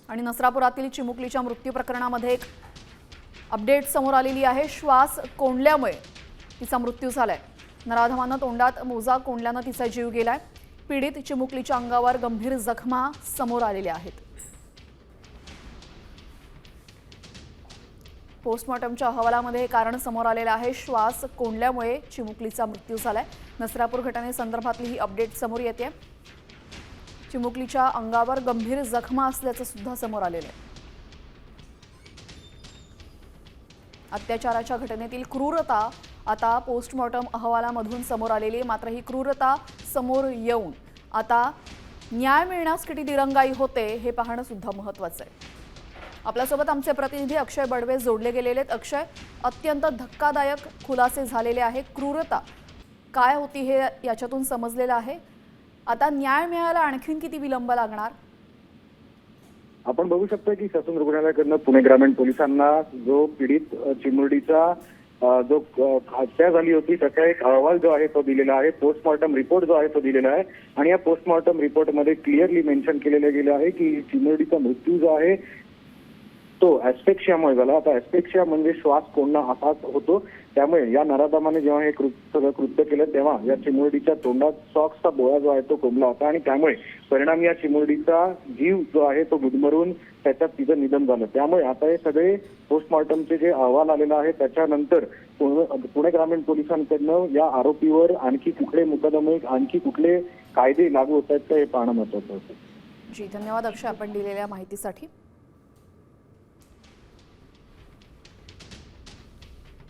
आणि नसरापुरातील चिमुकलीच्या मृत्यू प्रकरणामध्ये एक अपडेट समोर आलेली आहे। श्वास कोंडल्यामुळे तिचा मृत्यू झालाय। नराधमानं तोंडात मोजा कोंडल्यानं तिचा जीव गेलाय। पीडित चिमुकलीच्या अंगावर गंभीर जखमा समोर आलेल्या आहेत। पोस्टमॉर्टमच्या अहवालामध्ये हे कारण समोर आलेलं आहे। श्वास कोंडल्यामुळे चिमुकलीचा मृत्यू झालाय। नसरापूर घटनेसंदर्भातली ही अपडेट समोर येते। चिमुकलीच्या अंगावर गंभीर जखमा असल्याचं सुद्धा समोर आलेलं आहे। अत्याचाराच्या घटनेतील क्रूरता आता पोस्टमॉर्टम अहवालामधून समोर आलेली आहे। मात्र ही क्रूरता समोर येऊन आता न्याय मिळण्यास किती दिरंगाई होते हे पाहणं सुद्धा महत्त्वाचं आहे। आपल्यासोबत आमचे प्रतिनिधी अक्षय बडवे जोडले गेलेले आहेत। अक्षय, अत्यंत धक्कादायक खुलासे झालेले आहे। क्रूरता काय होती हे याच्यातून समजलेलं आहे। आता न्याय मिळायला आणखीन किती विलंब लागणार? आपण बघू शकतो की ससून रुग्णालयाकडनं पुणे ग्रामीण पोलिसांना जो पीडित चिमुरडीचा जो हत्या झाली होती त्याचा एक अहवाल जो आहे तो दिलेला आहे। पोस्टमॉर्टम रिपोर्ट जो आहे तो दिलेला आहे आणि या पोस्टमॉर्टम रिपोर्टमध्ये क्लिअरली मेन्शन केलेलं गेलं आहे की चिमुरडीचा मृत्यू जो आहे तो ऍस्फिक्सियामुळे झाला। आता ऍस्फिक्सिया म्हणजे श्वास कोंडणं असा होतो। त्यामुळे या नराधमाने जेव्हा हे सगळं कृत्य केलं तेव्हा या चिमुरडीच्या तोंडात सॉक्सचा बोळा जो आहे तो कोंबला होता आणि त्यामुळे परिणामी या चिमुरडीचा जीव जो आहे तो गुदमरून त्याच्यात तिचं निधन झालं। त्यामुळे आता हे सगळे पोस्टमॉर्टमचे जे अहवाल आलेला आहे त्याच्यानंतर पुणे ग्रामीण पोलिसांकडनं या आरोपीवर आणखी कुठले मुकदमे आणखी कुठले कायदे लागू होत आहेत ते पाहणं महत्त्वाचं होतं। जी, धन्यवाद अक्षय आपण दिलेल्या माहितीसाठी।